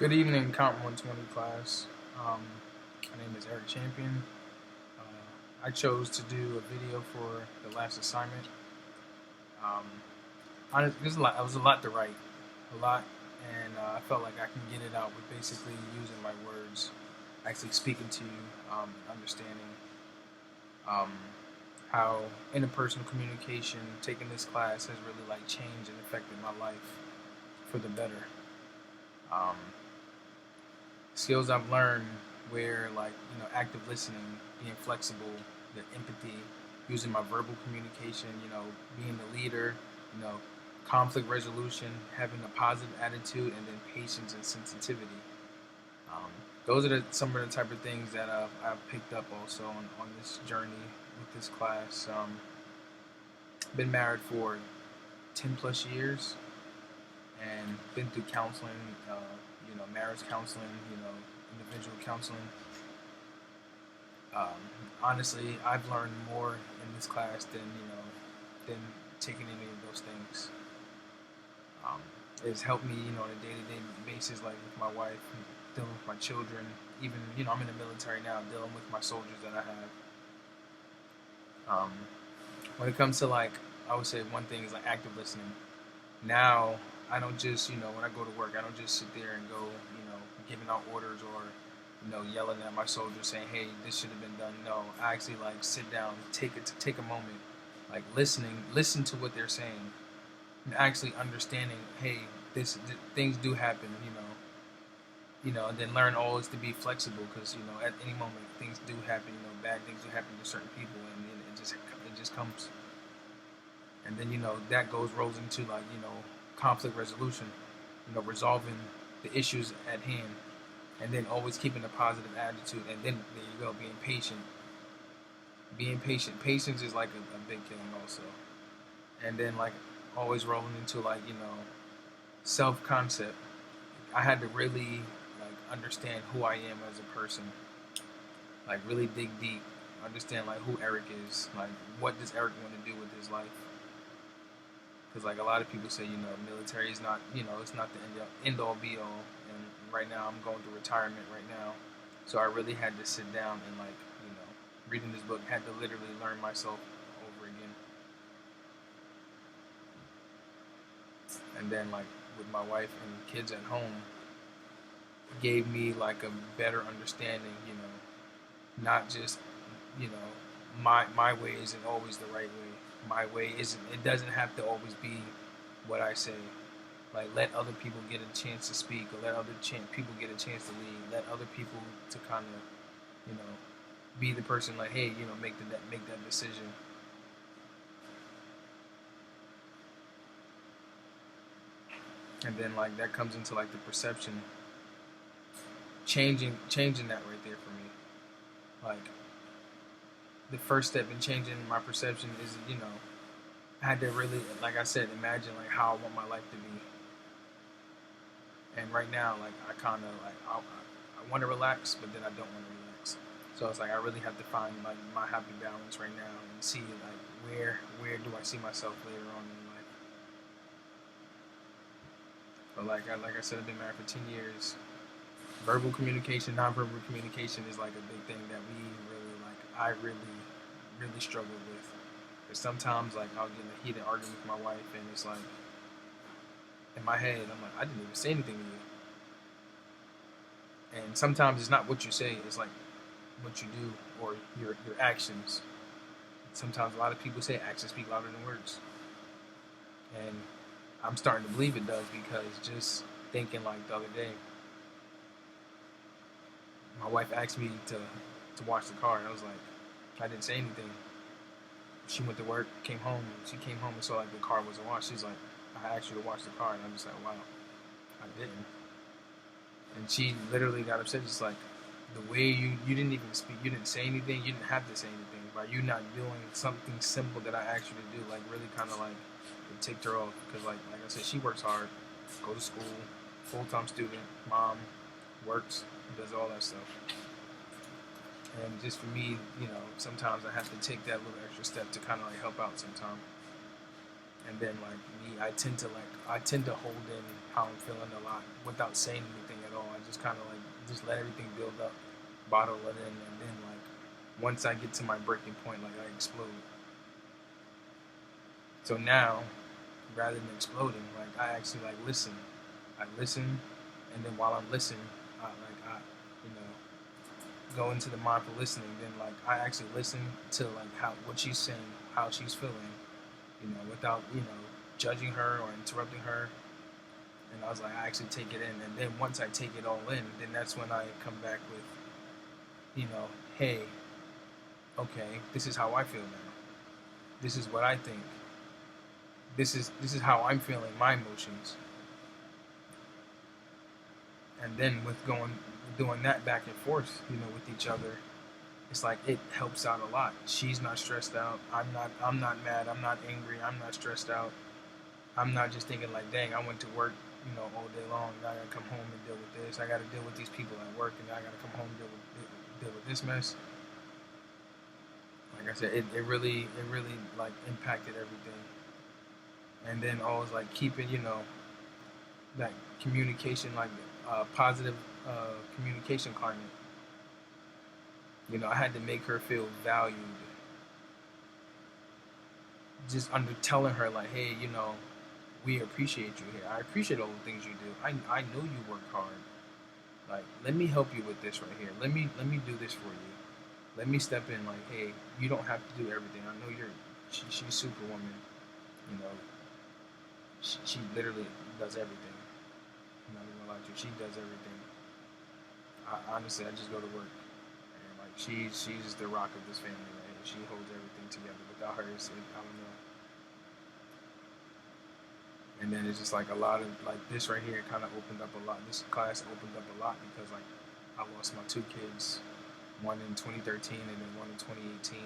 Good evening, Count 120 class. My name is Eric Champion. I chose to do a video for the last assignment. Um, there's a lot. It was a lot to write, a lot, and I felt like I can get it out with basically using my words, actually speaking to you, understanding um, how interpersonal communication, taking this class, has really like changed and affected my life for the better. Um, Skills I've learned where like active listening, being flexible, the empathy, using my verbal communication, being the leader, you know, conflict resolution, having a positive attitude, and then patience and sensitivity. Um, those are some of the type of things that I've picked up also on this journey with this class. Been married for 10 plus years and been through counseling, marriage counseling, individual counseling. Um, Honestly, I've learned more in this class than taking any of those things. Um, it's helped me, on a day-to-day basis, like with my wife, dealing with my children. Even, I'm in the military now, dealing with my soldiers that I have. When it comes to like, I would say one thing is like active listening. Now, I don't just, when I go to work, I don't just sit there and go, giving out orders or yelling at my soldiers saying, "Hey, this should have been done." No, I actually like sit down, take a moment, like listen to what they're saying, and actually understanding, hey, things do happen, and then learn always to be flexible because at any moment things do happen, bad things do happen to certain people, and then it just comes, and then that rolls into like conflict resolution, resolving the issues at hand, and then always keeping a positive attitude, and then there you go, being patient. Patience is like a big thing also, and then like always rolling into like self concept. I had to really like understand who I am as a person, like really dig deep, understand like who Eric is, like what does Eric want to do with his life. Because like a lot of people say, military is not, it's not the end all be all. And right now I'm going through retirement right now, so I really had to sit down and like, reading this book, had to literally learn myself over again. And then like with my wife and kids at home, gave me like a better understanding, not just, you know, my way isn't always the right way. My way isn't. It doesn't have to always be what I say. Like let other people get a chance to speak, or let other people get a chance to lead. Let other people to kind of, be the person. Like, hey, make that decision. And then like that comes into like the perception, changing that right there for me. Like the first step in changing my perception is, I had to really, like I said, imagine like how I want my life to be. And right now, like I kind of like I want to relax, but then I don't want to relax. So it's like I really have to find like my happy balance right now and see like where do I see myself later on in life. But like I said, I've been married for 10 years. Verbal communication, nonverbal communication is like a big thing that we really like. I really struggle with. Because sometimes like I'll get in a heated argument with my wife, and it's like in my head I'm like, I didn't even say anything to you. And sometimes it's not what you say, it's like what you do or your actions. Sometimes a lot of people say actions speak louder than words, and I'm starting to believe it does, because just thinking like the other day, my wife asked me to wash the car, and I was like, I didn't say anything. She went to work, came home. She came home and saw like the car wasn't washed. She's like, I asked you to wash the car, and I'm just like, wow, I didn't. And she literally got upset, just like the way you didn't even speak, you didn't say anything, you didn't have to say anything. By you not doing something simple that I asked you to do, like really kind of like it ticked her off, because like I said, she works hard, go to school, full-time student, mom, works, does all that stuff. And just for me, sometimes I have to take that little extra step to kind of like help out sometimes. And then like me, I tend to hold in how I'm feeling a lot without saying anything at all. I just kind of like just let everything build up, bottle it in, and then like once I get to my breaking point, like I explode. So now, rather than exploding, like I actually like listen. I listen, and then while I'm listening, I you know go into the mindful listening. Then like I actually listen to like how what she's saying, how she's feeling, without judging her or interrupting her. And I was like, I actually take it in, and then once I take it all in, then that's when I come back with, hey, okay, this is how I feel now. This is what I think. This is how I'm feeling my emotions. And then with doing that back and forth, with each other, it's like it helps out a lot. She's not stressed out. I'm not mad. I'm not angry. I'm not stressed out. I'm not just thinking like, dang, I went to work, all day long. Now I gotta come home and deal with this. I gotta deal with these people at work, and now I gotta come home and deal with this mess. Like I said, it really like impacted everything. And then always like keeping, that communication, like positive communication climate. I had to make her feel valued. Just under telling her like, hey, we appreciate you here. I appreciate all the things you do. I know you work hard. Like, let me help you with this right here. Let me do this for you. Let me step in. Like, hey, you don't have to do everything. I know she's Superwoman. You know, she literally does everything. I'm not even gonna lie to you. She does everything. Honestly, I just go to work, and like she's the rock of this family. Right? She holds everything together. Without her, I don't know. And then it's just like a lot of like this right here kind of opened up a lot. This class opened up a lot because like I lost my two kids, one in 2013 and then one in 2018.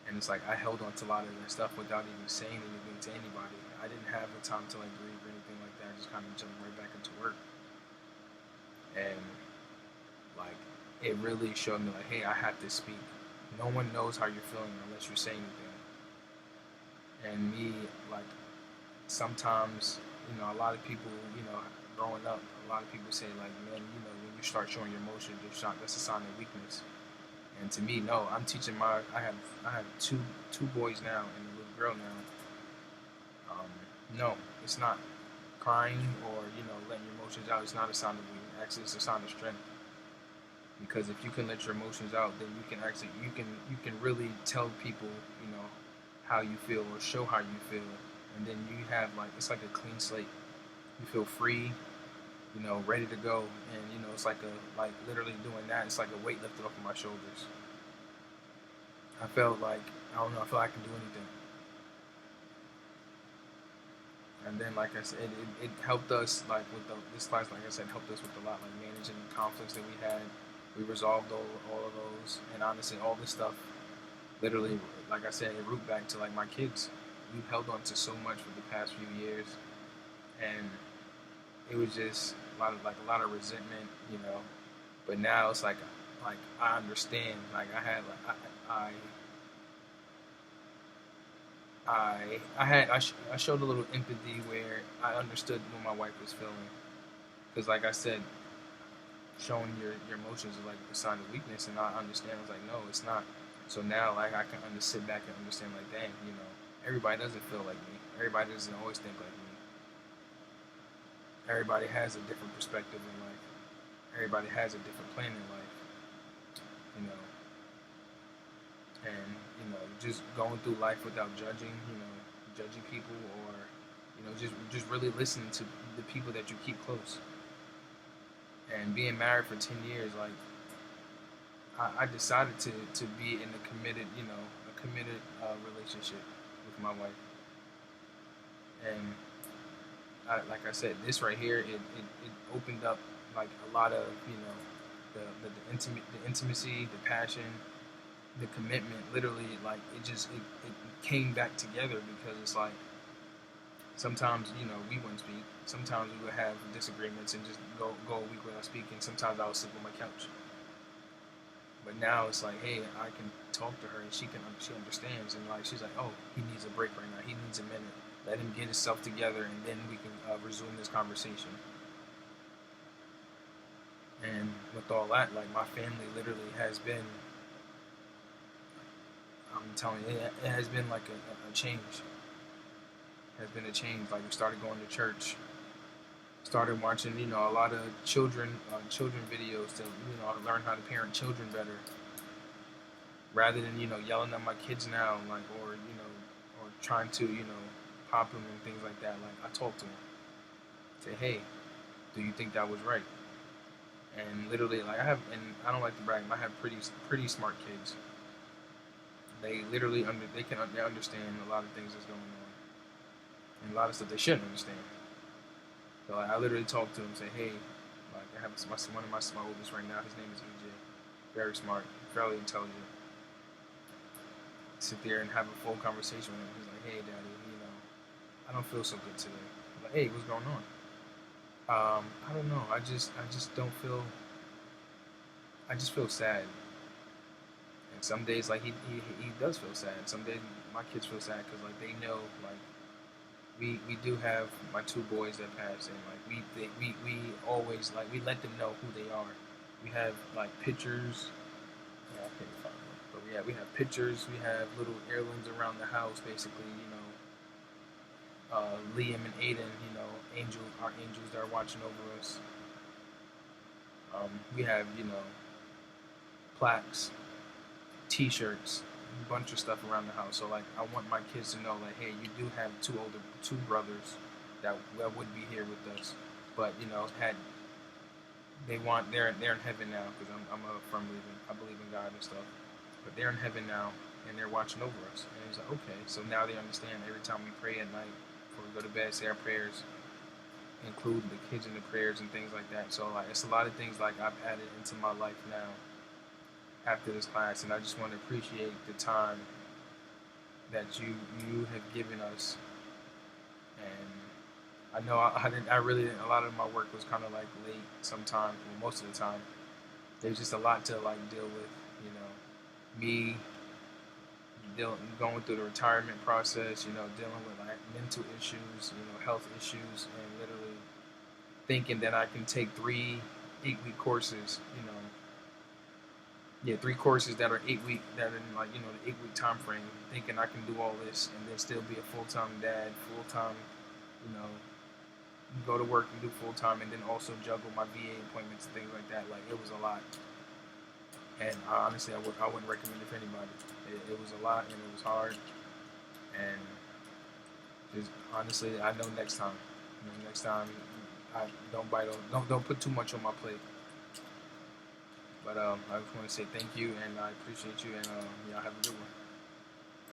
And it's like I held on to a lot of that stuff without even saying anything to anybody. I didn't have the time to like grieve or anything like that. I just kind of jumped right back into work. And like it really showed me like, hey, I have to speak. No one knows how you're feeling unless you say anything. And me, like sometimes, a lot of people, growing up, a lot of people say like, man, when you start showing your emotions, that's a sign of weakness. And to me, no, I'm teaching I have two boys now and a little girl now. No, it's not. Crying or letting your emotions out is not a sign of weakness. Actually, it's a sign of strength. Because if you can let your emotions out, then you can really tell people how you feel or show how you feel, and then you have like it's like a clean slate. You feel free, ready to go, and it's like literally doing that. It's like a weight lifted off of my shoulders. I felt like I don't know. I feel like I can do anything. And then, like I said, it helped us like with this class. Like I said, helped us with a lot, like managing the conflicts that we had. We resolved all of those, and honestly, all this stuff, literally, like I said, it root back to like my kids. We held on to so much for the past few years, and it was just a lot of resentment, But now it's like I understand. Like I had like I showed a little empathy where I understood what my wife was feeling. Because like I said, showing your emotions is like a sign of weakness, and I understand. I was like, no, it's not. So now like I can sit back and understand like, dang, everybody doesn't feel like me. Everybody doesn't always think like me. Everybody has a different perspective in life. Everybody has a different plan in life, you know. And just going through life without judging, judging people, or just really listening to the people that you keep close. And being married for 10 years, like I decided to be in a committed relationship with my wife. And like I said, this right here, it opened up like a lot of the intimacy, the passion, the commitment. Literally, like it came back together because it's like sometimes we wouldn't speak. Sometimes we would have disagreements and just go a week without speaking. Sometimes I would sleep on my couch. But now it's like, hey, I can talk to her and she understands, and like she's like, oh, he needs a break right now. He needs a minute. Let him get himself together, and then we can resume this conversation. And with all that, like my family literally has been, I'm telling you, it has been like a change. It has been a change. Like we started going to church, started watching, a lot of children videos to, learn how to parent children better, rather than, yelling at my kids now, like, or trying to, pop them and things like that. Like I talk to them, say, hey, do you think that was right? And literally, like and I don't like to brag, but I have pretty smart kids. They literally they understand a lot of things that's going on, and a lot of stuff they shouldn't understand. So like, I literally talk to them, say, hey, like I have one of my oldest right now. His name is EJ. Very smart, fairly intelligent. Sit there and have a full conversation with him. He's like, hey, daddy, I don't feel so good today. I'm like, hey, what's going on? I don't know. I just don't feel. I just feel sad. And some days, like he does feel sad. Some days my kids feel sad because like they know, like we do have my two boys that passed, and like we always, like, we let them know who they are. We have like pictures. Yeah, I can't find one, but we have pictures. We have little heirlooms around the house, basically. Liam and Aiden, our angels that are watching over us. We have, plaques, T-shirts, a bunch of stuff around the house. So like, I want my kids to know, like, hey, you do have two brothers that would be here with us, but had they're in heaven now, because I'm a firm believer. I believe in God and stuff, but they're in heaven now and they're watching over us. And he's like, okay, so now they understand. Every time we pray at night before we go to bed, say our prayers, include the kids in the prayers and things like that. So like, it's a lot of things like I've added into my life now after this class, and I just want to appreciate the time that you have given us. And I know I really didn't, a lot of my work was kind of like late sometimes, well, most of the time. There's just a lot to like deal with, me going through the retirement process, dealing with like mental issues, health issues, and literally thinking that I can take 3 8-week courses, 3 courses that are 8-week, that are in, like, the 8-week time frame, thinking I can do all this and then still be a full-time dad, full-time, you know, go to work and do full-time, and then also juggle my VA appointments and things like that. Like, it was a lot. And honestly, I wouldn't recommend it for anybody. It was a lot, and it was hard. And just honestly, I know next time. Next time, I don't put too much on my plate. But I just want to say thank you, and I appreciate you, and y'all have a good one.